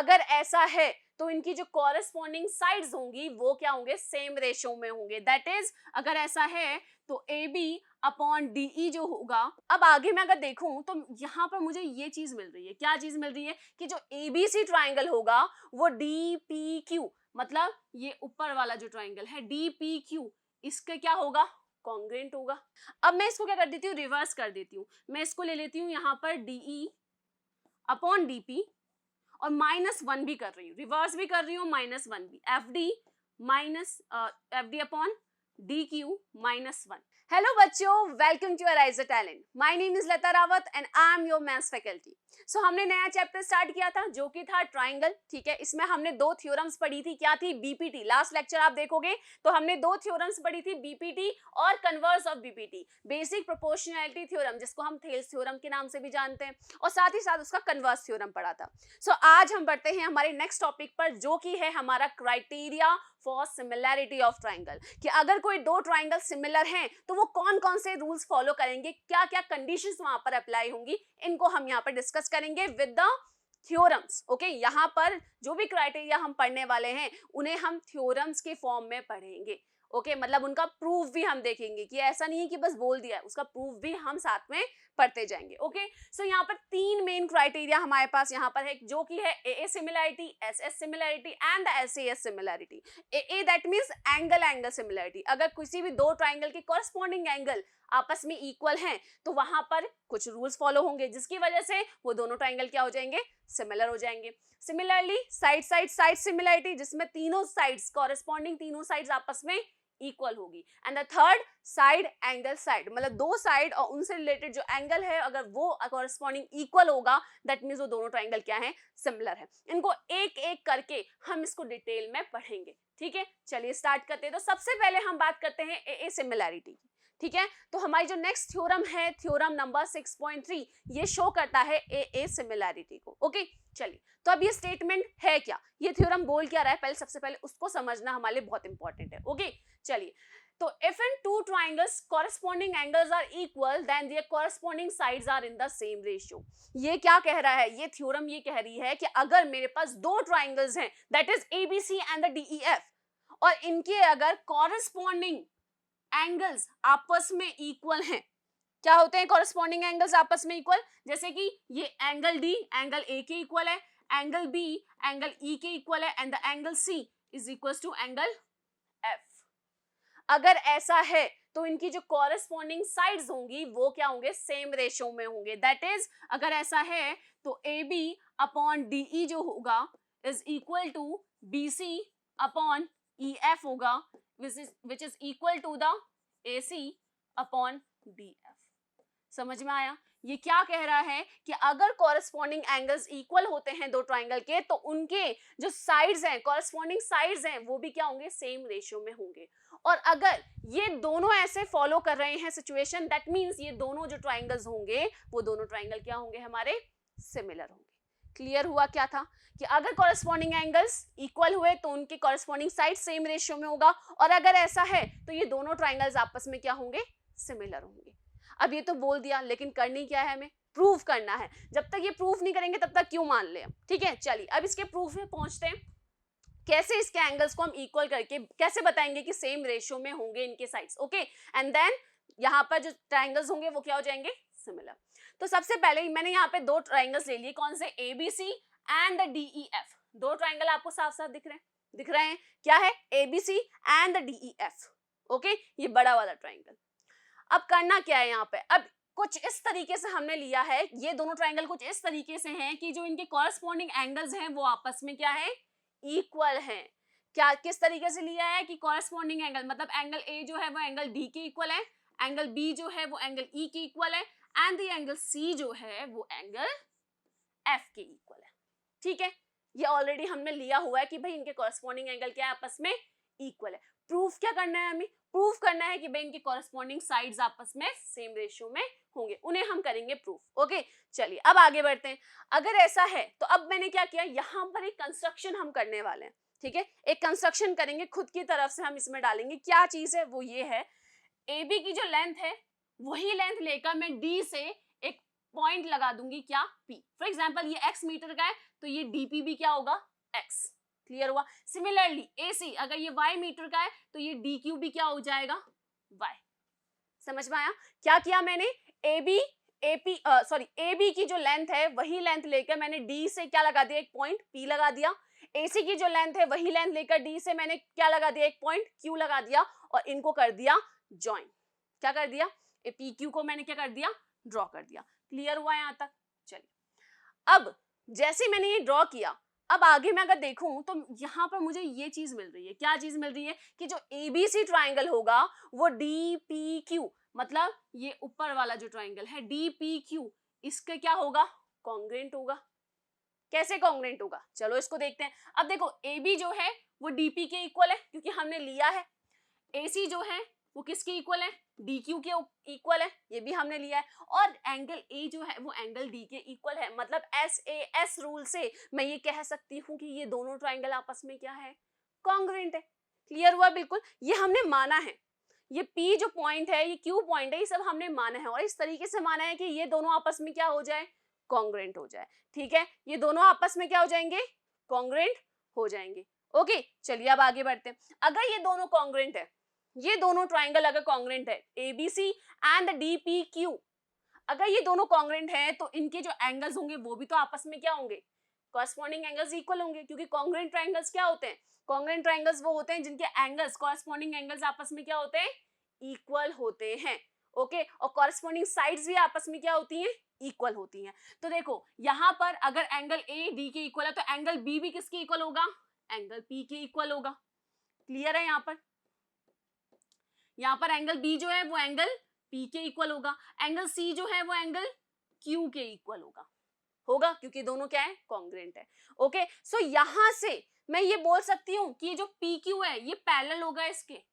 अगर ऐसा है तो इनकी जो कॉरेस्पॉन्डिंग साइड्स होंगी वो क्या होंगे, सेम रेशियो में होंगे। दैट इज अगर ऐसा है तो A B upon D E जो होगा। अब आगे मैं अगर देखूं तो यहां पर मुझे ये चीज मिल रही है, क्या चीज मिल रही है कि जो ए बी सी ट्राइंगल होगा वो डी पी क्यू, मतलब ये ऊपर वाला जो ट्राइंगल है डी पी क्यू, इसके क्या होगा, कॉन्ग्रुएंट होगा। अब मैं इसको क्या कर देती हूँ, रिवर्स कर देती हूँ। मैं इसको ले लेती हूँ यहाँ पर D E upon D P और -1 भी कर रही हूँ, रिवर्स भी कर रही हूँ, -1 भी, F D upon D Q -1। Hello बच्चों, welcome to arise the talent. My name is Lata Rawat and I am your maths faculty. So हमने नया चैप्टर स्टार्ट किया था जो कि था ट्राइंगल। ठीक है, इसमें हमने 2 थ्योरम्स पढ़ी थी। क्या थी, बीपीटी। लास्ट लेक्चर आप देखोगे तो हमने 2 थ्योरम्स पढ़ी थी, बीपीटी और converse of BPT, basic proportionality theorem जिसको हम थेल्स थ्योरम के नाम से भी जानते हैं, और साथ ही साथ उसका कन्वर्स थ्योरम पढ़ा था। सो आज हम बढ़ते हैं हमारे नेक्स्ट टॉपिक पर जो कि है हमारा criteria for similarity of triangle, कि अगर कोई 2 ट्राइंगल सिमिलर हैं तो वो कौन कौन से रूल्स फॉलो करेंगे, क्या क्या कंडीशंस वहां पर अप्लाई होंगी, इनको हम यहाँ पर डिस्कस करेंगे विद द थ्योरम्स। ओके, यहाँ पर जो भी क्राइटेरिया हम पढ़ने वाले हैं उन्हें हम थ्योरम्स के फॉर्म में पढ़ेंगे। ओके, मतलब उनका प्रूफ भी हम देखेंगे कि ऐसा नहीं है कि बस बोल दिया है, उसका प्रूफ भी हम साथ में पढ़ते जाएंगे। ओके, सो यहाँ पर 3 मेन क्राइटेरिया हमारे पास यहाँ पर है, जो कि है A similarity, S similarity and S similarity. A that means angle angle similarity. अगर किसी भी 2 ट्राइंगल के कॉरस्पॉन्डिंग एंगल आपस में इक्वल हैं तो वहां पर कुछ रूल्स फॉलो होंगे जिसकी वजह से वो दोनों ट्राइंगल क्या हो जाएंगे, सिमिलर हो जाएंगे। सिमिलरली साइड सिमिलैरिटी, जिसमें तीनों साइड्स कॉरस्पॉन्डिंग तीनों साइड्स आपस में इक्वल होगी। And the third side angle side, मतलब 2 साइड और उनसे रिलेटेड जो एंगल है अगर वो कॉरस्पॉन्डिंग इक्वल होगा दैट मींस वो दोनों ट्राइंगल क्या है, सिमिलर है। इनको एक एक करके हम इसको डिटेल में पढ़ेंगे। ठीक है, चलिए स्टार्ट करते हैं। तो सबसे पहले हम बात करते हैं ए सिमिलैरिटी की। ठीक है, तो हमारी जो नेक्स्ट थ्योरम है थ्योरम नंबर 6.3, ये शो करता है ए सिमिलैरिटी को। ओके, चलिए तो अब ये स्टेटमेंट है क्या, ये थ्योरम बोल क्या रहा है, पहले सबसे पहले उसको समझना हमारे लिए बहुत इंपॉर्टेंट है। ओके, चलिए तो if in 2 triangles corresponding angles are equal then their corresponding sides are in the same ratio। ये क्या कह रहा है, ये थ्योरम ये कह रही है कि अगर मेरे पास 2 ट्राइंगल्स हैं that is ABC and the DEF और इनके अगर कॉरस्पॉन्डिंग एंगल्स आपस में इक्वल हैं, क्या होते हैं कॉरस्पॉन्डिंग एंगल्स आपस में इक्वल, जैसे कि ये एंगल D एंगल A के इक्वल है, एंगल B एंगल E के इक्वल है and the angle C is equal to angle F। अगर ऐसा है तो इनकी जो कॉरस्पॉन्डिंग साइड्स होंगी वो क्या होंगे, सेम रेशियो में होंगे। दैट इज अगर ऐसा है तो AB अपॉन DE जो होगा is equal to BC upon EF होगा which is equal to the AC upon DF। समझ में आया, ये क्या कह रहा है कि अगर कॉरस्पॉन्डिंग एंगल्स इक्वल होते हैं 2 ट्राइंगल के तो उनके जो साइड्स हैं कॉरस्पॉन्डिंग साइड्स हैं वो भी क्या होंगे, सेम रेशियो में होंगे। और अगर ये दोनों ऐसे फॉलो कर रहे हैं सिचुएशन दैट मींस ये दोनों जो ट्राइंगल्स होंगे वो दोनों ट्राइंगल क्या होंगे, हमारे सिमिलर होंगे। क्लियर हुआ क्या था कि अगर कॉरस्पॉन्डिंग एंगल्स इक्वल हुए तो उनके कॉरस्पॉन्डिंग साइड सेम रेशियो में होगा, और अगर ऐसा है तो ये दोनों ट्राइंगल्स आपस में क्या होंगे, सिमिलर होंगे। अब ये तो बोल दिया, लेकिन करनी क्या है, हमें प्रूफ करना है। जब तक ये प्रूफ नहीं करेंगे तब तक क्यों मान ले। ठीक है, चलिए अब इसके प्रूफ में पहुंचते हैं। कैसे इसके एंगल्स को हम इक्वल करके कैसे बताएंगे कि सेम रेशियो में होंगे इनके साइड्स। ओके, एंड देन यहाँ पर जो ट्राइंगल्स होंगे वो क्या हो जाएंगे, सिमिलर। तो सबसे पहले मैंने यहाँ पे 2 ट्राइंगल्स ले लिए, कौन से, ABC and the DEF। 2 triangle आपको साफ साफ दिख रहे हैं, क्या है, ABC and the DEF। Okay, ये बड़ा वाला ट्राइंगल। अब करना क्या है यहाँ पे, अब कुछ इस तरीके से हमने लिया है, ये दोनों ट्राइंगल कुछ इस तरीके से हैं कि जो इनके कॉरस्पॉन्डिंग एंगल्स हैं वो आपस में क्या है, इक्वल हैं। क्या किस तरीके से लिया है कि कॉरस्पॉन्डिंग एंगल मतलब एंगल A जो है वो एंगल D के इक्वल है, एंगल B जो है वो एंगल E के इक्वल है एंड द एंगल C जो है वो एंगल F के इक्वल है। ठीक है, ये ऑलरेडी हमने लिया हुआ है कि भाई इनके कॉरस्पॉन्डिंग एंगल क्या है, आपस में इक्वल है। प्रूफ क्या करना है, हमें प्रूफ करना है कि भाई इनके कॉरस्पॉन्डिंग साइड्स आपस में सेम रेशियो में होंगे, उन्हें हम करेंगे प्रूफ। ओके, चलिए अब आगे बढ़ते हैं। अगर ऐसा है तो अब मैंने क्या किया, यहाँ पर एक कंस्ट्रक्शन हम करने वाले हैं। ठीक है, एक कंस्ट्रक्शन करेंगे खुद की तरफ से, हम इसमें डालेंगे क्या चीज है, वो ये है AB की जो लेंथ है वही लेंथ लेकर मैं D से एक पॉइंट लगा दूंगी, क्या, P। फॉर एग्जाम्पल ये x मीटर का है तो ये डीपी भी क्या होगा, एक्स। क्लियर हुआ। सिमिलरली एसी, अगर ये वाई मीटर का है तो ये डी क्यू भी क्या हो जाएगा, वाई। समझ में आया? क्या किया मैंने, ए बी की जो लेंथ है वही लेंथ लेकर मैंने डी से क्या लगा दिया, एक पॉइंट पी लगा दिया। एसी की जो लेंथ है वही लेंथ लेकर डी से मैंने क्या लगा दिया, एक पॉइंट क्यू लगा दिया और इनको कर दिया ज्वाइन। क्या कर दिया, पी क्यू को मैंने क्या कर दिया, ड्रॉ कर दिया। क्लियर हुआ यहां तक? चलिए, अब जैसे मैंने ये ड्रॉ किया, अब आगे मैं अगर देखूं तो यहां पर मुझे ये चीज मिल रही है। क्या चीज मिल रही है कि जो एबीसी ट्राइंगल होगा वो डी पी क्यू, मतलब ये ऊपर वाला जो ट्राइंगल है डी पी क्यू, इसके क्या होगा, कॉन्ग्रुएंट होगा। कैसे कॉन्ग्रुएंट होगा, चलो इसको देखते हैं। अब देखो AB जो है वो DP के इक्वल है क्योंकि हमने लिया है। AC जो है वो किसके इक्वल है, DQ के इक्वल है, ये भी हमने लिया है। और एंगल A जो है वो एंगल D के इक्वल है, मतलब SAS रूल से मैं ये कह सकती हूँ कि ये दोनों ट्राइंगल आपस में क्या है, कॉन्ग्रुएंट है। क्लियर हुआ? बिल्कुल, ये हमने माना है। ये P जो पॉइंट है, ये Q पॉइंट है, ये सब हमने माना है और इस तरीके से माना है कि ये दोनों आपस में क्या हो जाए, कॉन्ग्रुएंट हो जाए। ठीक है, ये दोनों आपस में क्या हो जाएंगे, कॉन्ग्रुएंट हो जाएंगे। ओके, चलिए अब आगे बढ़ते हैं। अगर ये दोनों कॉन्ग्रुएंट है, ये दोनों ट्राइंगल अगर कॉन्ग्रुएंट है, ABC एंड DPQ, अगर ये दोनों कॉन्ग्रुएंट है तो इनके जो एंगल्स होंगे वो भी तो आपस में क्या होंगे, कॉरेस्पॉन्डिंग एंगल्स इक्वल होंगे। क्योंकि कॉन्ग्रुएंट ट्राइंगल्स क्या होते हैं, कॉन्ग्रुएंट ट्राइंगल्स वो होते हैं जिनके एंगल्स, कॉरेस्पॉन्डिंग एंगल्स आपस में क्या होते हैं, इक्वल होते हैं। ओके, और कॉरेस्पॉन्डिंग साइड्स भी आपस में क्या होती हैं, इक्वल होती हैं। तो देखो यहां पर अगर एंगल ए डी के इक्वल है तो एंगल बी भी किसके इक्वल होगा, एंगल पी के इक्वल होगा। क्लियर है? यहां पर एंगल बी जो है वो एंगल पी के इक्वल होगा, एंगल सी जो है वो एंगल क्यू के इक्वल होगा क्योंकि दोनों क्या है, कॉन्ग्रुएंट है। ओके, सो यहां से मैं ये बोल सकती हूं कि ये जो पी क्यू है ये पैरेलल होगा इसके।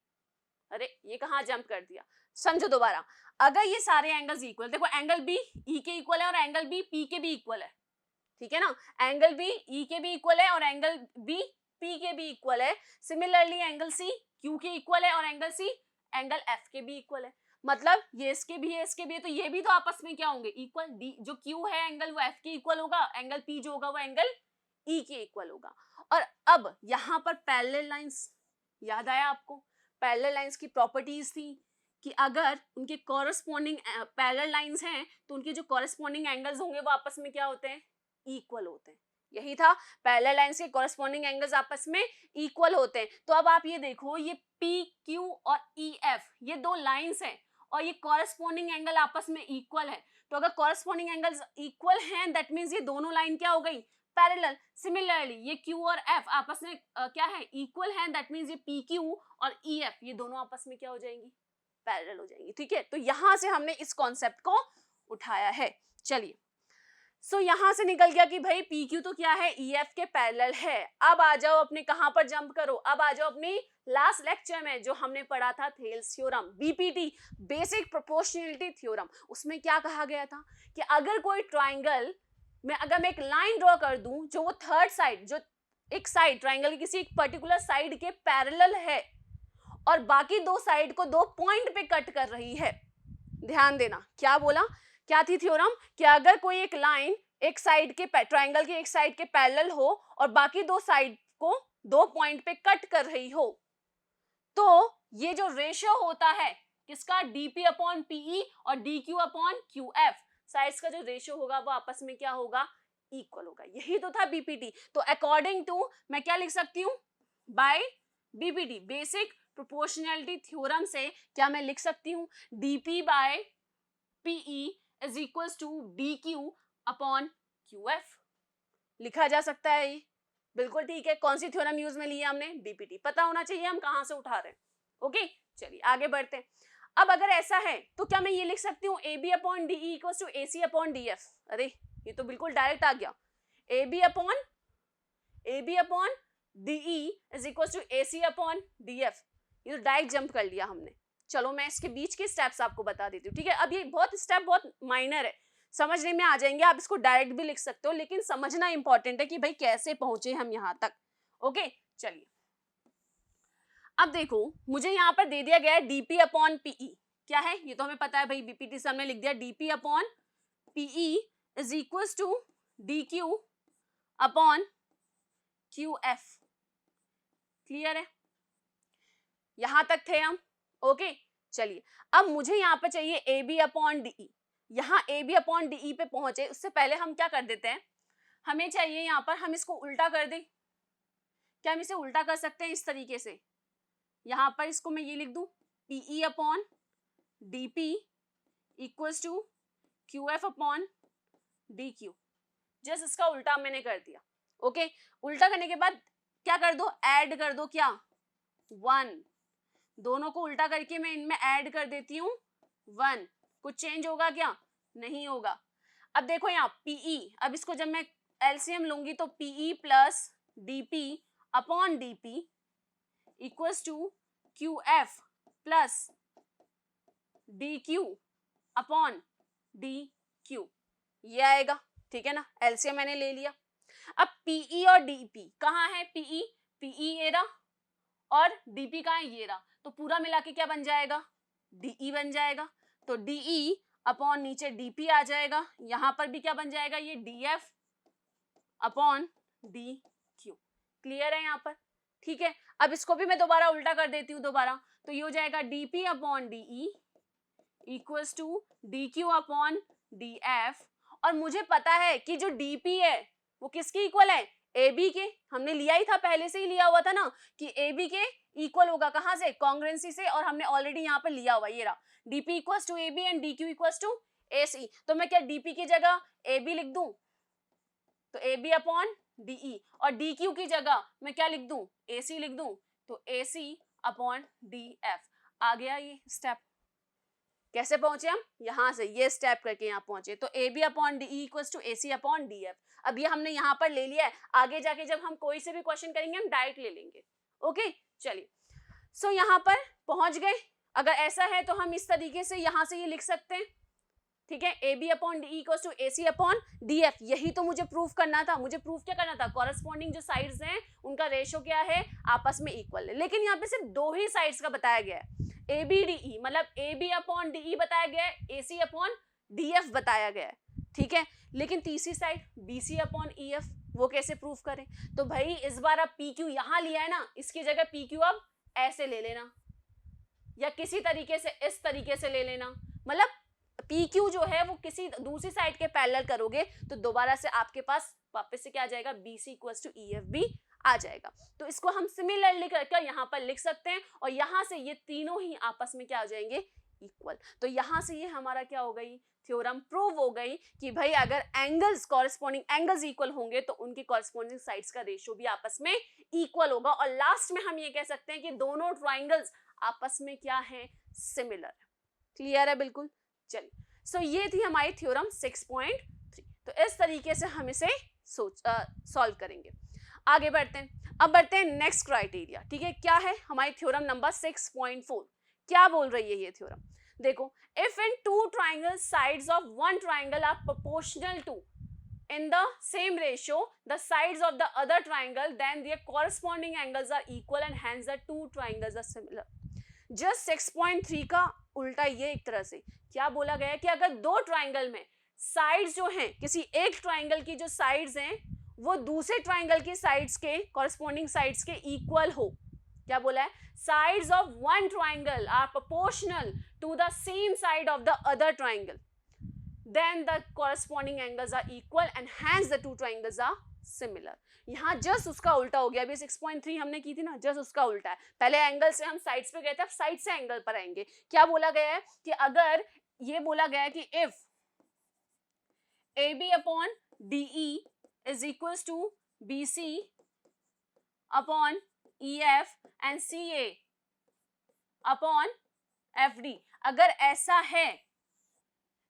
अरे ये कहां जंप कर दिया, समझो दोबारा। अगर ये सारे एंगल्स इक्वल, देखो एंगल बी ई के इक्वल है और एंगल बी पी के भी इक्वल है, ठीक है ना, एंगल बी ई के भी इक्वल है और एंगल बी पी के भी इक्वल है। सिमिलरली एंगल सी क्यू के इक्वल है और एंगल सी एंगल एफ के भी इक्वल है। मतलब ये इसके भी है, इसके भी है, तो ये भी तो आपस में क्या होंगे, इक्वल। डी जो क्यू है एंगल वो एफ के इक्वल होगा, एंगल पी जो होगा वो एंगल ई के इक्वल होगा। और अब यहां पर पैरेलल लाइंस, याद आया आपको, पैरेलल लाइंस की प्रॉपर्टीज थी कि अगर उनके कॉरेस्पॉन्डिंग पैरेलल लाइंस हैं तो उनके जो कॉरेस्पॉन्डिंग एंगल्स होंगे वो आपस में क्या होते हैं, इक्वल होते हैं। यही था, पैरेलल लाइंस के कॉरेस्पॉन्डिंग एंगल्स आपस में इक्वल होते हैं। तो अब आप ये देखो, ये पी क्यू और ई एफ ये दो लाइंस हैं और ये कॉरेस्पॉन्डिंग एंगल आपस में इक्वल है। तो अगर कॉरेस्पॉन्डिंग एंगल्स इक्वल हैं दैट मींस ये दोनों लाइन क्या हो गई, पैरेलल। सिमिलरली ये Q और F आपस में क्या है, इक्वल हैं, दैट मींस ये PQ और EF ये दोनों आपस में क्या हो जाएंगी, पैरेलल हो जाएंगी। ठीक है, तो यहां से हमने इस कॉन्सेप्ट को उठाया है। चलिए, सो यहां से निकल गया कि भाई PQ तो क्या है, EF के पैरेलल है। अब आ जाओ अपने, कहां पर जंप करो, अब आ जाओ अपनी लास्ट लेक्चर में जो हमने पढ़ा था Thales theorem, BPT, basic proportionality theorem. उसमें क्या कहा गया था कि अगर कोई ट्राइंगल में अगर मैं एक लाइन ड्रॉ कर दूं जो वो थर्ड साइड, जो एक साइड ट्राइंगल की किसी एक पर्टिकुलर साइड के पैरेलल है और बाकी दो साइड को दो पॉइंट पे कट कर रही है। ध्यान देना, क्या बोला, क्या थी थ्योरम, कि अगर कोई एक लाइन एक साइड के ट्राइंगल की एक साइड के पैरेलल हो और बाकी दो साइड को दो पॉइंट पे कट कर रही हो तो ये जो रेशियो होता है किसका, DP अपॉन PE और DQ अपॉन QF, साइड्स का जो रेशियो होगा वो आपस में क्या होगा, इक्वल होगा। यही तो था BPT। तो अकॉर्डिंग टू मैं क्या लिख सकती हूँ, by BPT, basic proportionality theorem से क्या मैं लिख सकती हूँ, DP by PE is equals to DQ upon QF। लिखा जा सकता है ये, बिल्कुल ठीक है। कौन सी थ्योरम यूज में लिया हमने, BPT। पता होना चाहिए हम कहां से उठा रहे हैं। ओके, चलिए आगे बढ़ते हैं। अब अगर ऐसा है तो क्या मैं ये लिख सकती हूँ AB upon DE equals to AC upon DF। अरे ये तो बिल्कुल डायरेक्ट आ गया, AB upon DE is equals to AC upon DF। ये तो डायरेक्ट जंप कर लिया हमने। चलो मैं इसके बीच के स्टेप्स आपको बता देती हूँ, ठीक है। अब ये बहुत स्टेप बहुत माइनर है, समझने में आ जाएंगे, आप इसको डायरेक्ट भी लिख सकते हो, लेकिन समझना इंपॉर्टेंट है कि भाई कैसे पहुंचे हम यहां तक। ओके, चलिए अब देखो, मुझे यहाँ पर दे दिया गया है DP अपॉन PE। क्या है ये तो हमें पता है भाई, BPT से हमने लिख दिया DP upon PE is equals to DQ upon Q F. Clear है, यहां तक थे हम? ओके चलिए, अब मुझे यहाँ पे चाहिए ए बी अपॉन डी। यहाँ ए बी अपॉन डी पे पहुंचे उससे पहले हम क्या कर देते हैं, हमें चाहिए यहाँ पर हम इसको उल्टा कर दें। क्या हम इसे उल्टा कर सकते हैं इस तरीके से? यहाँ पर इसको मैं ये लिख दूं, PE upon D P equals to Q F upon D Q. Just इसका उल्टा मैंने कर दिया। ओके उल्टा करने के बाद क्या कर दो, ऐड कर दो, क्या 1। दोनों को उल्टा करके मैं इनमें ऐड कर देती हूँ 1। कुछ चेंज होगा क्या? नहीं होगा। अब देखो यहाँ पीई, अब इसको जब मैं एलसीएम लूंगी तो PE plus DP upon DP equals to Q F plus D Q upon D Q, ये आएगा। ठीक है ना, एलसीएम मैंने ले लिया। अब पीई और डीपी कहाँ है? पीई ये रहा और डीपी कहाँ है? ये रहा। तो पूरा मिला के क्या बन जाएगा? डीई बन जाएगा। तो डीई अपॉन नीचे डीपी आ जाएगा। यहां पर भी क्या बन जाएगा? ये DF upon D Q. Clear है यहाँ पर? ठीक है, अब इसको भी मैं दोबारा उल्टा कर देती हूँ दोबारा, तो ये हो जाएगा DP upon DE equals to D Q upon D F. और मुझे पता है कि जो डीपी है वो किसके इक्वल है? ए बी के। हमने लिया ही था, पहले से ही लिया हुआ था ना कि ए बी के इक्वल होगा। कहां से? कॉन्ग्रुएंसी से। और हमने ऑलरेडी यहाँ पे लिया हुआ, ये रहा DP equals to A B and D Q equals to A C. तो मैं क्या डीपी की जगह ए बी लिख दूं, तो ए बी अपॉन डीई, और डी क्यू की जगह मैं क्या लिख दूं? ए सी लिख दूं, तो ए सी अपॉन डी एफ। आ गया ये स्टेप। कैसे पहुंचे हम? यहां से ये स्टेप करके यहाँ पहुंचे। तो A B upon D equals to A C upon D F. अब ये हमने यहाँ पर ले लिया है, आगे जाके जब हम कोई से भी क्वेश्चन करेंगे हम डायरेक्ट ले लेंगे। ओके चलिए, सो यहाँ पर पहुंच गए। अगर ऐसा है तो हम इस तरीके से यहाँ से ये लिख सकते हैं। ठीक है, A B upon D equals to A C upon D F. यही तो मुझे प्रूफ करना था। मुझे प्रूफ क्या करना था? कॉरेस्पॉन्डिंग जो साइड्स हैं उनका रेशो क्या है? आपस में इक्वल है। लेकिन यहाँ पे सिर्फ 2 ही साइड्स का बताया गया है, ए बी डी ई, मतलब A B upon D E बताया गया है, A C upon D F बताया गया है। ठीक है, लेकिन तीसरी side B C upon E F, वो कैसे प्रूफ करें? तो भाई इस बार अब पी क्यू यहाँ लिया है ना, इसकी जगह पी क्यू अब ऐसे ले लेना, या किसी तरीके से इस तरीके से ले लेना। मतलब पी क्यू जो है वो किसी दूसरी साइड के पैरेलल करोगे तो दोबारा से आपके पास वापस से क्या आ जाएगा? B C equals to E F भी आ जाएगा। तो इसको हम सिमिलरली करके यहाँ पर लिख सकते हैं, और यहाँ से ये तीनों ही आपस में क्या हो जाएंगे? इक्वल। तो यहाँ से ये हमारा क्या हो गई? थ्योरम प्रूव हो गई कि भाई अगर एंगल्स, कॉरेस्पॉन्डिंग एंगल्स इक्वल होंगे तो उनके कॉरेस्पॉन्डिंग साइड्स का रेशियो भी आपस में इक्वल होगा। और लास्ट में हम ये कह सकते हैं कि दोनों ट्राइंगल्स आपस में क्या है? सिमिलर। क्लियर है? बिल्कुल। चलिए, सो ये थी हमारी थ्योरम 6.3। तो इस तरीके से हम इसे सॉल्व करेंगे। आगे बढ़ते हैं। अब बढ़ते हैं नेक्स्ट क्राइटेरिया। ठीक है, क्या है हमारी थ्योरम नंबर 6.4? क्या बोल रही है ये थ्योरम? देखो, if in 2 triangles sides of 1 triangle are proportional to in the same ratio the sides of the other triangle, then their corresponding angles are equal and hence the 2 triangles are similar. Just 6.3 का उल्टा ये एक तरह से क्या बोला गया है कि अगर 2 ट्राइंगल में साइड्स जो हैं, किसी एक ट्राइंगल की जो साइड्स हैं वो दूसरे ट्राइंगल की साइड्स के कॉरेस्पॉन्डिंग साइड्स के इक्वल हो। क्या बोला है? Sides of 1 triangle are proportional to the same side of the other triangle, then the corresponding angles are equal and hence the 2 triangles are similar. यहाँ जस्ट उसका उल्टा हो गया। अभी 6.3 हमने की थी ना, जस्ट उसका उल्टा है। पहले एंगल से हम साइड्स पे गए थे, अब साइड से एंगल पर आएंगे। क्या बोला गया है कि अगर ये बोला गया है कि if A B upon D E is equals to B C upon E F and C A upon F D, अगर ऐसा है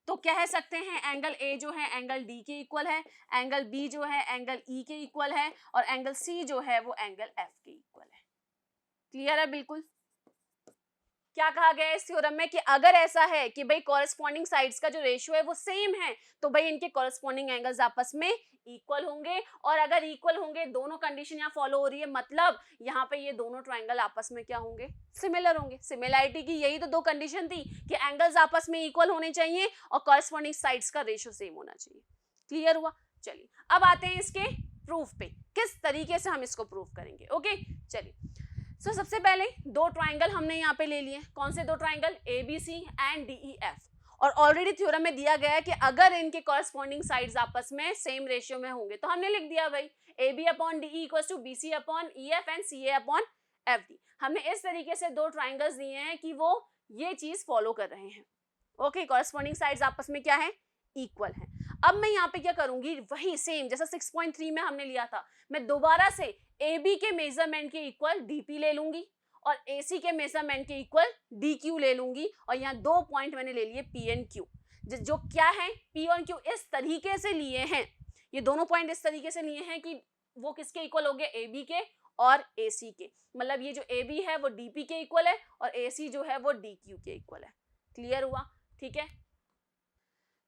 तो कह सकते हैं एंगल ए जो है एंगल डी के इक्वल है, एंगल बी जो है एंगल ई के इक्वल है, और एंगल सी जो है वो एंगल एफ के इक्वल है। क्लियर है? बिल्कुल। क्या कहा गया है इस थ्योरम में कि अगर ऐसा है कि भाई कॉरेस्पॉन्डिंग साइड्स का जो रेशियो है वो सेम है तो भाई इनके कॉरेस्पॉन्डिंग एंगल्स आपस में इक्वल होंगे। और अगर इक्वल होंगे, दोनों कंडीशन यहाँ फॉलो हो रही है, मतलब यहाँ पे ये दोनों ट्राइंगल आपस में क्या होंगे? सिमिलर होंगे। सिमिलरिटी की यही तो 2 कंडीशन थी कि एंगल्स आपस में इक्वल होने चाहिए और कॉरेस्पॉन्डिंग साइड्स का रेशियो सेम होना चाहिए। क्लियर हुआ? चलिए अब आते हैं इसके प्रूफ पे, किस तरीके से हम इसको प्रूफ करेंगे। ओके चलिए, सो सबसे पहले दो ट्राइंगल हमने यहाँ पे ले लिए। कौन से दो ट्राइंगल? ABC and DEF। और ऑलरेडी थ्योरम में दिया गया है कि अगर इनके कॉरस्पॉन्डिंग साइड्स आपस में सेम रेशियो में होंगे तो हमने लिख दिया भाई AB upon DE equals to BC upon EF and CA upon FD। हमने इस तरीके से दो ट्राइंगल्स दिए हैं कि वो ये चीज फॉलो कर रहे हैं। ओके, कॉरस्पॉन्डिंग साइड्स आपस में क्या है? इक्वल है। अब मैं यहाँ पे क्या करूंगी, वही सेम जैसा 6.3 में हमने लिया था, मैं दोबारा से AB के मेजरमेंट के इक्वल DP ले लूंगी और AC के मेजरमेंट के इक्वल DQ ले लूंगी। और यहाँ दो पॉइंट मैंने ले लिए P एंड Q, जो क्या है P और Q इस तरीके से लिए हैं, ये दोनों पॉइंट इस तरीके से लिए हैं कि वो किसके इक्वल हो गए? AB के और AC के। मतलब ये जो AB है वो DP के इक्वल है और AC जो है वो DQ के इक्वल है। क्लियर हुआ? ठीक है,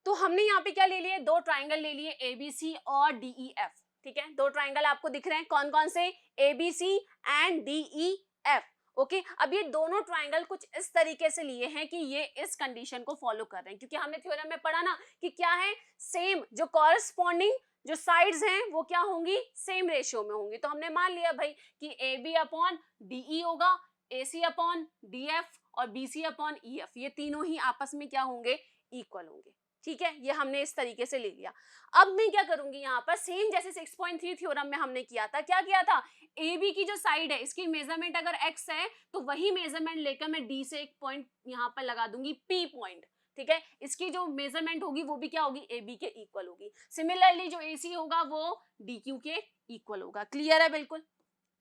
तो हमने यहाँ पे क्या ले लिए? दो ट्राइंगल ले लिए ABC और DEF। ठीक है, दो ट्राइंगल आपको दिख रहे हैं, कौन कौन से? ABC and DEF। ओके, अब ये दोनों ट्राइंगल कुछ इस तरीके से लिए हैं कि ये इस कंडीशन को फॉलो कर रहे हैं, क्योंकि हमने थ्योरम में पढ़ा ना कि क्या है, सेम जो कॉरस्पॉन्डिंग जो साइड्स हैं वो क्या होंगी? सेम रेशियो में होंगी। तो हमने मान लिया भाई कि AB अपॉन DE होगा, AC अपॉन DF और BC अपॉन EF, ये तीनों ही आपस में क्या होंगे? इक्वल होंगे। ठीक है, ये हमने इस तरीके से ले लिया। अब मैं क्या करूंगी यहाँ पर, सेम जैसे 6.3 थ्योरम में हमने किया था। क्या किया था? AB की जो साइड है इसकी मेजरमेंट अगर x है तो वही मेजरमेंट लेकर मैं D से एक पॉइंट यहाँ पर लगा दूंगी, P पॉइंट। ठीक है, इसकी जो मेजरमेंट होगी वो भी क्या होगी? AB के इक्वल होगी। सिमिलरली जो AC होगा वो DQ के इक्वल होगा। क्लियर है? बिल्कुल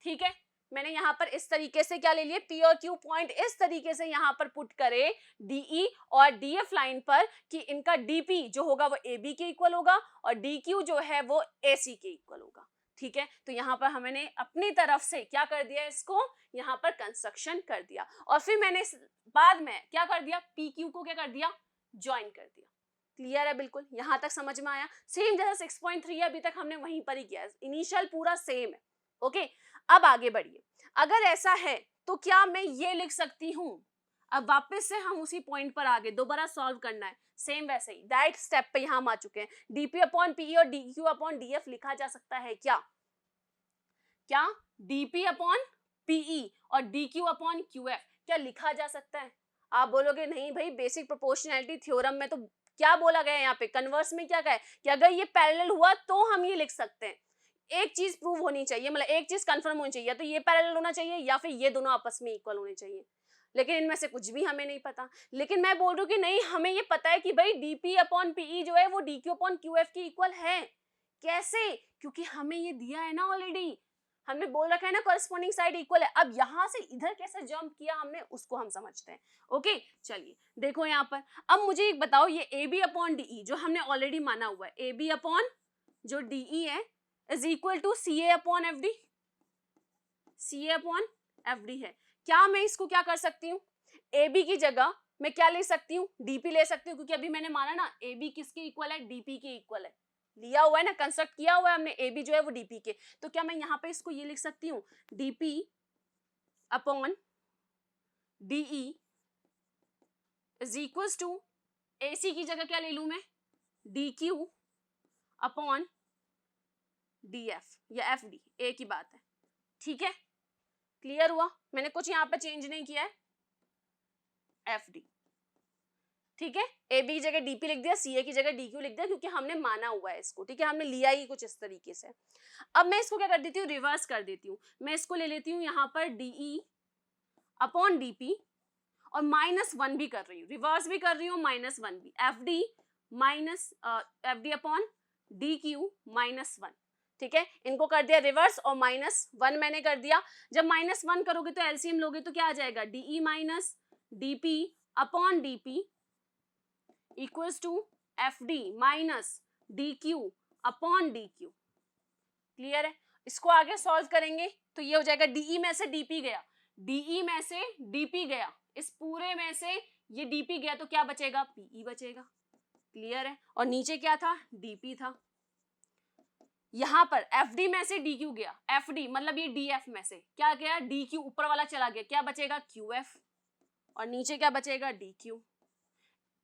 ठीक है। मैंने यहाँ पर इस तरीके से क्या ले लिए? P और Q पॉइंट इस तरीके से यहाँ पर पुट करे DE और DF लाइन पर कि इनका DP जो होगा वो AB के इक्वल होगा और DQ जो है वो AC के इक्वल होगा। ठीक है, तो यहाँ पर हमने अपनी तरफ से क्या कर दिया? इसको यहाँ पर कंस्ट्रक्शन कर दिया और फिर मैंने बाद में क्या कर दिया? PQ को क्या कर दिया? ज्वाइन कर दिया। क्लियर है? बिल्कुल, यहाँ तक समझ में आया? सेम जैसा 6.3 अभी तक हमने वहीं पर ही किया, इनिशियल पूरा सेम है। ओके, अब आगे बढ़िए। अगर ऐसा है तो क्या मैं ये लिख सकती हूं? अब वापस से हम उसी पॉइंट पर आगे दोबारा सॉल्व करना है, सेम वैसे ही डायरेक्ट स्टेप पे यहां हम आ चुके हैं। DP अपॉन PE और DQ अपॉन DF लिखा जा सकता है क्या? क्या DP अपॉन PE और DQ अपॉन QF क्या लिखा जा सकता है? आप बोलोगे नहीं भाई, बेसिक प्रोपोर्शनैलिटी थ्योरम में तो क्या बोला गया है यहाँ पे, कन्वर्स में क्या कहा है कि अगर ये पैरेलल हुआ तो हम ये लिख सकते हैं। एक चीज प्रूव होनी चाहिए, मतलब एक चीज कंफर्म होनी चाहिए, या तो ये पैरेलल होना चाहिए या फिर ये दोनों आपस में इक्वल होने चाहिए। लेकिन इनमें से कुछ भी हमें नहीं पता। लेकिन मैं बोल रही हूँ कि नहीं, हमें ये पता है कि भाई DP अपॉन PE जो है वो DQ अपॉन QF के इक्वल है। कैसे? क्योंकि हमें ये दिया है ना ऑलरेडी, हमने बोल रखा है ना कॉरस्पॉन्डिंग साइड इक्वल है। अब यहाँ से इधर कैसे जंप किया हमने, उसको हम समझते हैं। ओके चलिए, देखो यहाँ पर अब मुझे एक बताओ, ये AB अपॉन DE जो हमने ऑलरेडी माना हुआ है, AB अपॉन जो DE है is equal to CA upon FD, CA upon FD है। क्या मैं इसको क्या कर सकती हूँ? AB की जगह मैं क्या ले सकती हूँ? DP ले सकती हूँ, क्योंकि अभी मैंने माना ना AB किसके इक्वल है? DP के इक्वल है। लिया हुआ है ना, कंस्ट्रक्ट किया हुआ है हमने, AB जो है वो DP के। तो क्या मैं यहाँ पे इसको ये लिख सकती हूँ? DP upon DE is equal to AC की जगह क्या ले लूं मैं? DQ अपॉन DF या FD, एक ही बात है। ठीक है, क्लियर हुआ? मैंने कुछ यहाँ पे चेंज नहीं किया है, FD। ठीक है, AB की जगह DP लिख दिया, CA की जगह DQ लिख दिया, क्योंकि हमने माना हुआ है इसको। ठीक है, हमने लिया ही कुछ इस तरीके से। अब मैं इसको क्या कर देती हूँ? रिवर्स कर देती हूँ। मैं इसको ले लेती हूँ यहाँ पर DE अपॉन DP और -1 भी कर रही हूँ, रिवर्स भी कर रही हूँ, -1 भी, FD minus FD upon DQ -1। ठीक है, इनको कर दिया रिवर्स और -1 मैंने कर दिया। जब -1 करोगे तो एलसीएम लोगे तो क्या आ जाएगा? DE minus DP upon DP equals to FD minus DQ upon DQ। Clear है? इसको आगे सॉल्व करेंगे तो ये हो जाएगा, DE में से DP गया, DE में से DP गया, इस पूरे में से ये DP गया तो क्या बचेगा? PE बचेगा। क्लियर है? और नीचे क्या था? DP था। यहां पर FD में से DQ गया, FD मतलब ये DF में से क्या गया? DQ ऊपर वाला चला गया, क्या बचेगा? QF। और नीचे क्या बचेगा? DQ।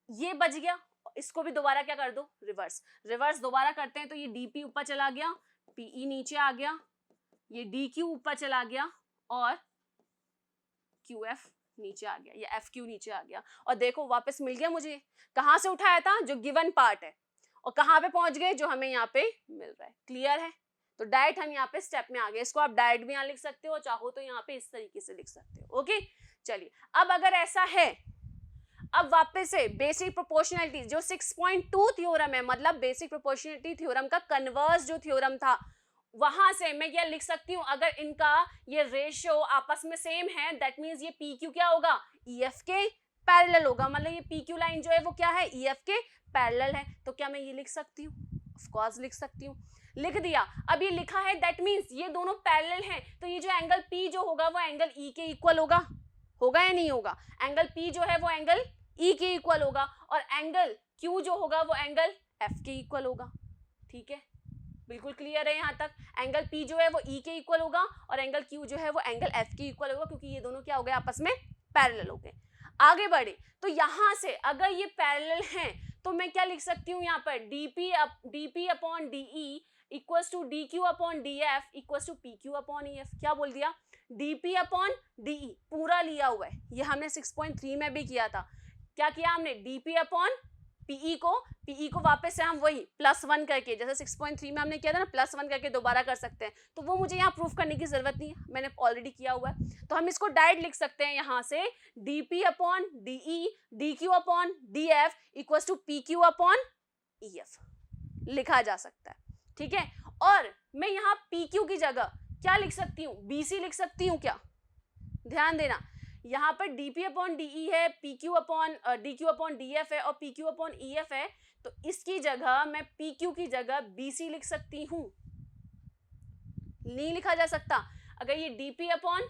ये बच गया, इसको भी दोबारा क्या कर दो? रिवर्स। रिवर्स दोबारा करते हैं तो ये DP ऊपर चला गया, PE नीचे आ गया, ये DQ ऊपर चला गया और QF नीचे आ गया, या FQ नीचे आ गया, और देखो वापस मिल गया मुझे। कहाँ से उठाया था? जो गिवन पार्ट है, और कहाँ पे पहुंच गए? जो हमें यहाँ पे मिल रहा है। क्लियर है? तो डायरेक्ट हम यहाँ पे स्टेप में आ गए। इसको आप डायरेक्ट भी यहाँ लिख सकते हो, चाहो तो यहाँ पे इस तरीके से लिख सकते हो। ओके, चलिए अब अगर ऐसा है, अब वापस से बेसिक प्रोपोर्शनैलिटी जो 6.2 थ्योरम है, मतलब बेसिक प्रोपोर्शनैलिटी थ्योरम का कन्वर्स जो थ्योरम था, वहां से मैं क्या लिख सकती हूँ? अगर इनका ये रेशियो आपस में सेम है, दैट मींस ये PQ क्या होगा? EF के पैरेलल होगा। मतलब ये PQ लाइन जो है वो क्या है? EF के पैरेलल है। तो क्या मैं ये लिख सकती हूँ? ऑफ कोर्स लिख सकती हूँ। लिख दिया। अब ये लिखा है, दैट मींस ये दोनों पैरेलल हैं, तो ये जो एंगल P जो होगा वो एंगल E के इक्वल होगा। होगा या नहीं होगा? एंगल P जो है वो एंगल E के इक्वल होगा, और एंगल Q जो होगा वो एंगल F के इक्वल होगा। ठीक है, बिल्कुल क्लियर है यहाँ तक? एंगल P जो है वो E के इक्वल होगा, और एंगल Q जो है वो एंगल F के इक्वल होगा, क्योंकि ये दोनों क्या हो गए? आपस में पैरेलल हो गए। आगे बढ़े तो यहाँ से अगर ये पैरेलल हैं तो मैं क्या लिख सकती हूँ? यहाँ पर dp upon DE equals to DQ upon DF equals to PQ upon EF। क्या बोल दिया? dp अपॉन DE पूरा लिया हुआ है, ये हमने 6.3 में भी किया था। क्या किया हमने? dp अपॉन PE को वापस से हम वही +1 करके, जैसे 6.3 में हमने किया था ना, +1 करके दोबारा कर सकते हैं। तो वो मुझे यहाँ प्रूफ करने की जरूरत नहीं, मैंने ऑलरेडी किया हुआ है। तो हम इसको डायरेक्ट लिख सकते हैं यहाँ से, dp upon DE DQ upon DF equals to PQ upon EF लिखा जा सकता है। ठीक है, और मैं यहाँ PQ की जगह क्या लिख सकती हूँ? BC लिख सकती हूँ क्या? ध्यान देना, यहाँ पर dp अपॉन DE है, DQ अपॉन DF है, और PQ अपॉन EF है, तो इसकी जगह मैं PQ की जगह BC लिख सकती हूँ। नहीं लिखा जा सकता? अगर ये dp अपॉन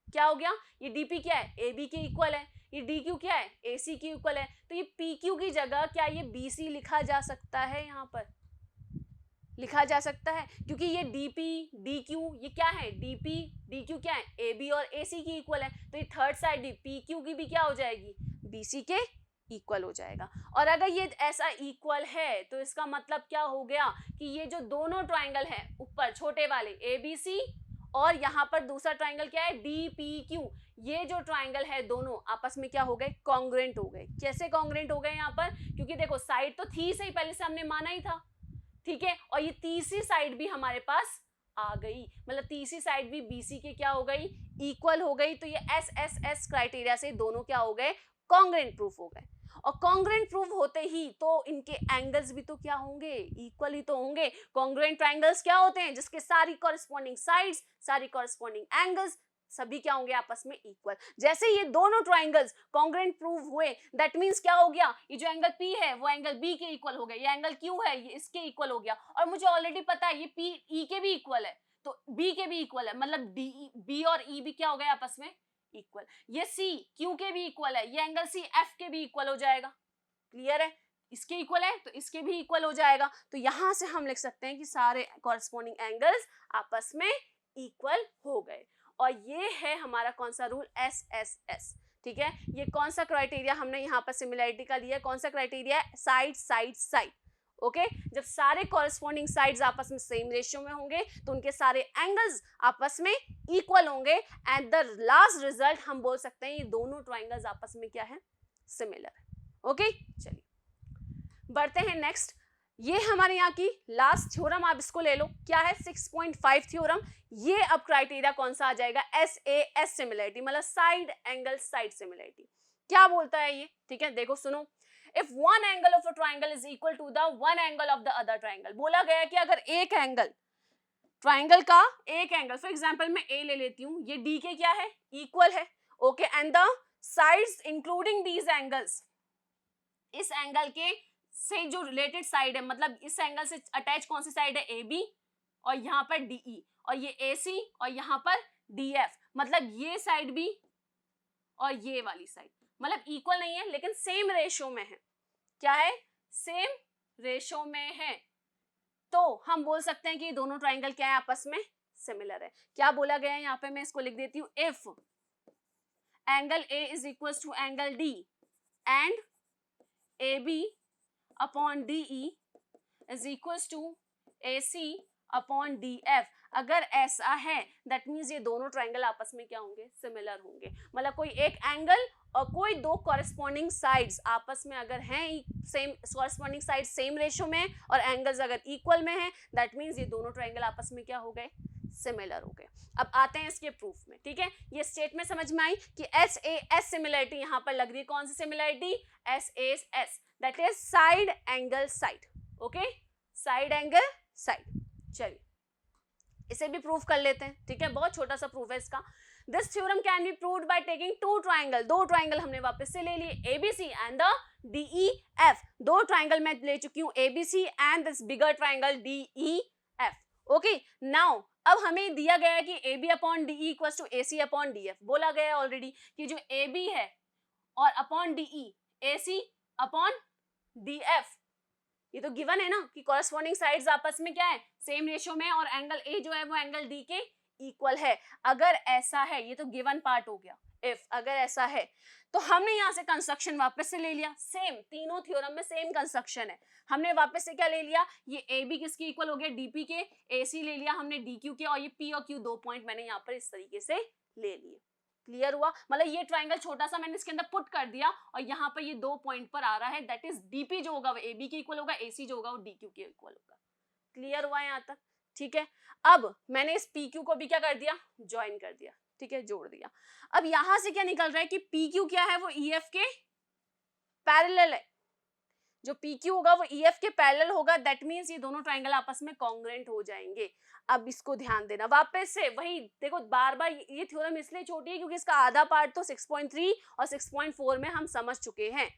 क्या हो गया? ये dp क्या है? AB के इक्वल है, ये dq क्या है? AC के इक्वल है, तो ये PQ की जगह क्या ये BC लिखा जा सकता है? यहाँ पर लिखा जा सकता है, क्योंकि ये dp dq ये क्या है? dp dq क्या है? AB और AC की इक्वल है, तो ये थर्ड साइड भी PQ की भी क्या हो जाएगी? BC के इक्वल हो जाएगा। और अगर ये ऐसा इक्वल है तो इसका मतलब क्या हो गया? कि ये जो दोनों ट्राइंगल है ऊपर छोटे वाले ABC, और यहाँ पर दूसरा ट्राइंगल क्या है? DPQ, ये जो ट्राइंगल है दोनों आपस में क्या हो गए? कॉन्ग्रुएंट हो गए। कैसे कॉन्ग्रुएंट हो गए यहाँ पर? क्योंकि देखो साइड तो थी सही, पहले से हमने माना ही था। ठीक है, और ये तीसरी साइड भी हमारे पास आ गई, मतलब तीसरी साइड भी BC के क्या हो गई? इक्वल हो गई। तो ये SSS क्राइटेरिया से दोनों क्या हो गए? कॉन्ग्रुएंट प्रूफ हो गए। और कॉन्ग्रुएंट प्रूफ होते ही तो इनके एंगल्स भी तो क्या होंगे? इक्वल ही तो होंगे। कॉन्ग्रुएंट ट्राइंगल्स क्या होते हैं? जिसके सारी कॉरेस्पॉन्डिंग साइड्स, सारी कॉरेस्पॉन्डिंग एंगल्स सभी क्या होंगे? आपस में इक्वल। जैसे ये दोनों ट्राइंगल्स कॉन्ग्रुएंट प्रूव हुए, दैट मींस क्या हो गया? ये जो एंगल P है वो एंगल B के इक्वल हो गया, ये एंगल Q है ये इसके इक्वल हो गया, और मुझे ऑलरेडी पता है ये P E के भी इक्वल है, तो B के भी इक्वल है, मतलब B और E भी क्या हो गए? आपस में इक्वल। ये C Q के भी इक्वल है, ये एंगल C F के भी इक्वल हो जाएगा। क्लियर है? इसके इक्वल है तो इसके भी इक्वल हो जाएगा। तो यहां से हम लिख सकते हैं कि सारे कॉरेस्पॉन्डिंग एंगल्स आपस में इक्वल हो गए। और ये है हमारा कौन सा रूल? SSS। ठीक है, ये कौन सा क्राइटेरिया हमने यहाँ पर सिमिलैरिटी का लिया? कौन सा criteria? Side side side. Okay, जब सारे कॉरेस्पॉन्डिंग साइड्स आपस में सेम रेशियो में होंगे तो उनके सारे एंगल्स आपस में इक्वल होंगे, एंड द लास्ट रिजल्ट हम बोल सकते हैं ये दोनों ट्राइंगल्स आपस में क्या है? सिमिलर। ओके, चलिए बढ़ते हैं नेक्स्ट। ये हमारे यहाँ की लास्ट थ्योरम, आप इसको ले लो, क्या है? 6.5 थ्योरम। ये अब क्राइटेरिया कौन सा आ जाएगा? SAS सिमिलरिटी, मतलब साइड एंगल साइड सिमिलरिटी। क्या बोलता है ये? ठीक है, देखो सुनो, if one angle of a triangle is equal to the one angle of the other triangle. बोला गया है कि अगर एक एंगल ट्राइंगल का एक एंगल, फॉर एग्जांपल मैं A ले लेती हूँ, ये D के क्या है? इक्वल है। Okay, and the sides including these angles, इस एंगल के से जो रिलेटेड साइड है, मतलब इस एंगल से अटैच कौन सी साइड है? AB, और यहाँ पर DE, और ये AC, और यहाँ पर DF, मतलब ये साइड भी और ये वाली साइड, मतलब इक्वल नहीं है लेकिन सेम रेशियो में है। क्या है? सेम रेशियो में है। तो हम बोल सकते हैं कि दोनों ट्राइंगल क्या है? आपस में सिमिलर है। क्या बोला गया है यहाँ पे? मैं इसको लिख देती हूँ, if angle A is equal to angle D and AB upon DE is equals to AC upon D F अगर ऐसा है दैट मीन्स ये दोनों ट्राइंगल आपस में क्या होंगे, सिमिलर होंगे। मतलब कोई एक एंगल और कोई दो कॉरेस्पॉन्डिंग साइड्स आपस में अगर हैं same corresponding side same ratio में और एंगल्स अगर इक्वल में हैं दैट मीन्स ये दोनों ट्राइंगल आपस में क्या हो गए, सिमिलर हो गए। अब आते हैं इसके प्रूफ में, ठीक है। ये स्टेटमेंट समझ में आई कि एस ए एस सिमिलरिटी यहां पर लग रही है, कौन सी similarity, S A S, that is side angle side, okay, side angle side. चलिए इसे भी प्रूफ कर लेते हैं, ठीक है, बहुत छोटा सा प्रूफ है इसका। This theorem can be proved by taking two triangle, दो ट्राइंगल हमने वापस से ले लिए, एबीसी एंड द डीईएफ, दो ट्राइंगल मैं ले चुकी हूं ABC and this bigger triangle DEF, okay. Now अब हमें दिया गया है कि AB upon DE equals to AC upon DF, बोला गया है ऑलरेडी कि जो AB है और upon DE AC upon DF, ये तो गिवन है ना कि कॉरेस्पॉन्डिंग साइड्स आपस में क्या है, सेम रेशियो में, और एंगल A जो है वो एंगल D के इक्वल है। अगर ऐसा है, ये तो गिवन पार्ट हो गया, इफ अगर ऐसा है तो हमने यहाँ से कंस्ट्रक्शन वापस से ले लिया, सेम तीनों थ्योरम में सेम कंस्ट्रक्शन है। हमने वापस से क्या ले लिया, ये AB किसके इक्वल हो गया, DP के, AC ले लिया हमने DQ के, और ये P और Q दो पॉइंट मैंने यहाँ पर इस तरीके से ले लिए। क्लियर हुआ, मतलब ये ट्राइंगल छोटा सा मैंने इसके अंदर पुट कर दिया और यहाँ पर ये दो पॉइंट पर आ रहा है, दैट इज DP जो होगा वो AB के इक्वल होगा, AC जो होगा वो DQ के इक्वल होगा। क्लियर हुआ यहाँ तक, ठीक है। अब मैंने इस PQ को भी क्या कर दिया, ज्वाइन कर दिया, ठीक है, जोड़ दिया। अब यहां से क्या निकल रहा है कि PQ क्या है, वो EF के पैरेलल है, जो PQ होगा वो EF के पैरेलल होगा, दैट मींस ये दोनों ट्राइंगल आपस में कॉन्ग्रुएंट हो जाएंगे। अब इसको ध्यान देना, वापस से वही देखो, बार बार ये थ्योरम इसलिए छोटी है क्योंकि इसका आधा पार्ट तो 6.3 और 6.4 में हम समझ चुके हैं।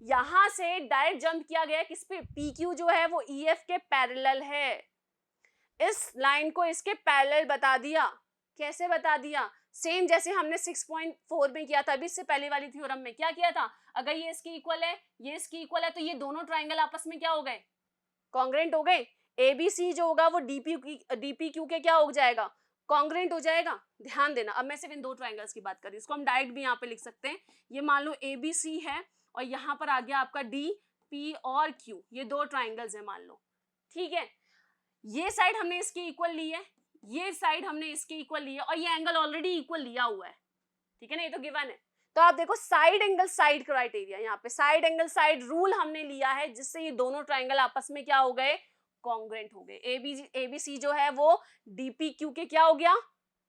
यहां से डायरेक्ट जंप किया गया किस पे, PQ जो है वो EF के पैरेलल है, इस लाइन को इसके पैरेलल बता दिया। कैसे बता दिया, सेम जैसे हमने 6.4 में किया था, अभी इससे पहले वाली थ्योरम में क्या किया था, अगर ये इसकी इक्वल है, ये इसकी इक्वल है, तो ये दोनों ट्राइंगल आपस में क्या हो गए, कॉन्ग्रुएंट हो गए। ABC जो होगा वो DPQ के क्या हो जाएगा, कॉन्ग्रुएंट हो जाएगा। ध्यान देना, अब मैं सिर्फ इन दो ट्राइंगल्स की बात कर रही हूँ, इसको हम डायरेक्ट भी यहाँ पे लिख सकते हैं। ये मान लो ABC है और यहाँ पर आ गया आपका DP और Q, ये दो ट्राइंगल्स है मान लो, ठीक है। ये साइड हमने इसकी इक्वल ली है, ये साइड हमने इसकी इक्वल ली है, और ये एंगल ऑलरेडी इक्वल लिया हुआ है, ठीक है ना, ये तो गिवन है। तो आप देखो साइड एंगल साइड क्राइटेरिया, यहाँ पे साइड एंगल साइड रूल हमने लिया है, जिससे ये दोनों ट्राइंगल आपस में क्या हो गए, कॉन्ग्रुएंट हो गए। ABC जो है वो DPQ के क्या हो गया,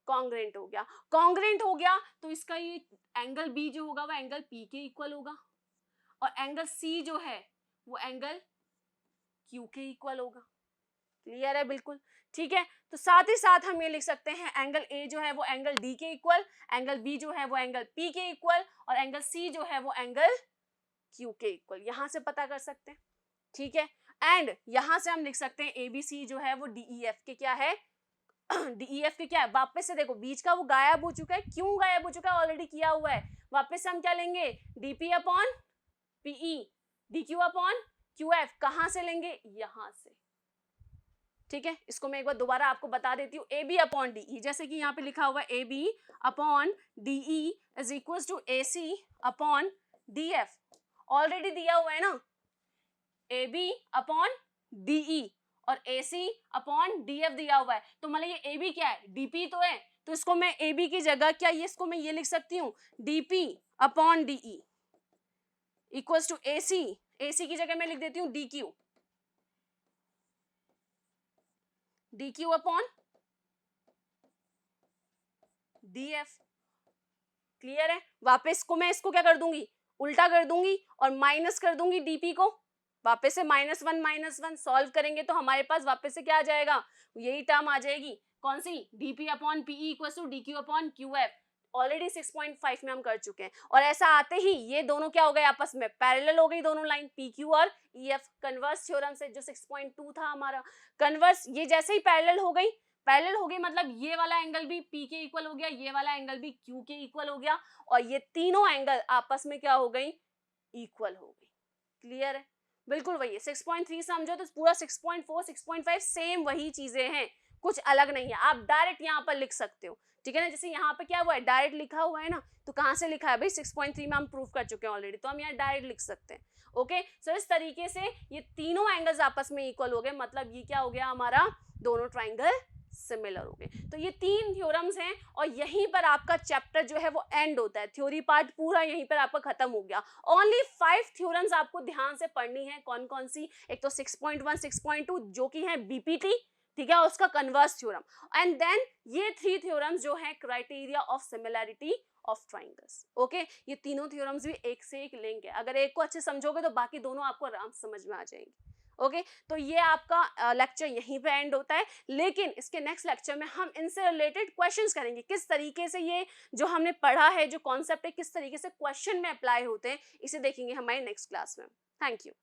कॉन्ग्रुएंट हो गया। कॉन्ग्रुएंट हो गया तो इसका ये एंगल B जो होगा वो एंगल P के इक्वल होगा, और एंगल C जो है वो एंगल Q के इक्वल होगा। क्लियर है, बिल्कुल ठीक है। तो साथ ही साथ हम ये लिख सकते हैं एंगल A जो है वो एंगल D के इक्वल, एंगल B जो है वो एंगल P के इक्वल, और एंगल C जो है वो एंगल Q के इक्वल, यहां से पता कर सकते हैं, ठीक है। एंड यहां से हम लिख सकते हैं ABC जो है वो DEF के क्या है DEF के क्या है, वापस से देखो बीच का वो गायब हो चुका है, क्यों गायब हो चुका है, ऑलरेडी किया हुआ है। वापस से हम क्या लेंगे, DP upon PE, DQ upon QF, कहां से लेंगे, यहां से, ठीक है। इसको मैं एक बार दोबारा आपको बता देती हूँ, AB अपॉन DE, जैसे कि यहाँ पे लिखा हुआ है AB upon DE is equal to AC upon DF, already दिया हुआ है ना, AB अपॉन DE और AC अपॉन DF दिया हुआ है, तो मतलब ये AB क्या है, DP तो है, तो इसको मैं AB की जगह क्या ये इसको मैं ये लिख सकती हूँ DP upon DE equals to AC की जगह मैं लिख देती हूँ DQ अपॉन DF। क्लियर है, वापस को मैं इसको क्या कर दूंगी, उल्टा कर दूंगी और माइनस कर दूंगी DP को, वापस से -1 सॉल्व करेंगे तो हमारे पास वापस से क्या आ जाएगा, यही टर्म आ जाएगी, कौन सी, DP upon PE equal to DQ upon QF। Already 6.5 में हम कर चुके हैं, और ऐसा आते ही ये दोनों क्या हो गए, आपस में पैरेलल हो गई दोनों लाइन, PQ और EF, कन्वर्स थ्योरम से जो 6.2 था हमारा कन्वर्स, ये जैसे ही पैरेलल हो गई मतलब ये वाला एंगल भी P के इक्वल हो गया, ये वाला एंगल भी Q के इक्वल हो गया, और ये तीनों एंगल आपस में क्या हो गई, इक्वल हो गई। क्लियर है, बिल्कुल वही है, 6.3 समझो तो पूरा 6.4 6.5 सेम वही चीजें हैं, कुछ अलग नहीं है, आप डायरेक्ट यहाँ पर लिख सकते हो, ठीक है ना। जैसे यहाँ पे क्या हुआ है, डायरेक्ट लिखा हुआ है ना, तो कहाँ से लिखा है भाई, 6.3 में हम प्रूव कर चुके हैं ऑलरेडी, तो हम यहाँ डायरेक्ट लिख सकते हैं। ओके, सो इस तरीके से ये तीनों एंगल्स आपस में इक्वल हो गए, मतलब ये क्या हो गया हमारा, दोनों ट्राइंगल सिमिलर हो गए। तो ये 3 थ्योरम्स हैं और यहीं पर आपका चैप्टर जो है वो एंड होता है, थ्योरी पार्ट पूरा यहीं पर आपका खत्म हो गया। ओनली 5 थ्योरम्स आपको ध्यान से पढ़नी है, कौन कौन सी, एक तो 6.1, 6.2 जो कि है बीपीटी, ठीक है, उसका कन्वर्स थ्योरम, एंड देन ये 3 थ्योरम्स जो है criteria of similarity of triangles. Okay, ये तीनों थ्योरम्स भी एक से एक लिंक है, अगर एक को अच्छे समझोगे तो बाकी दोनों आपको आराम से समझ में आ जाएंगे। ओके, तो ये आपका लेक्चर यहीं पे एंड होता है, लेकिन इसके नेक्स्ट लेक्चर में हम इनसे रिलेटेड क्वेश्चंस करेंगे, किस तरीके से ये जो हमने पढ़ा है, जो कॉन्सेप्ट है, किस तरीके से क्वेश्चन में अप्लाई होते हैं, इसे देखेंगे हमारी नेक्स्ट क्लास में। Thank you.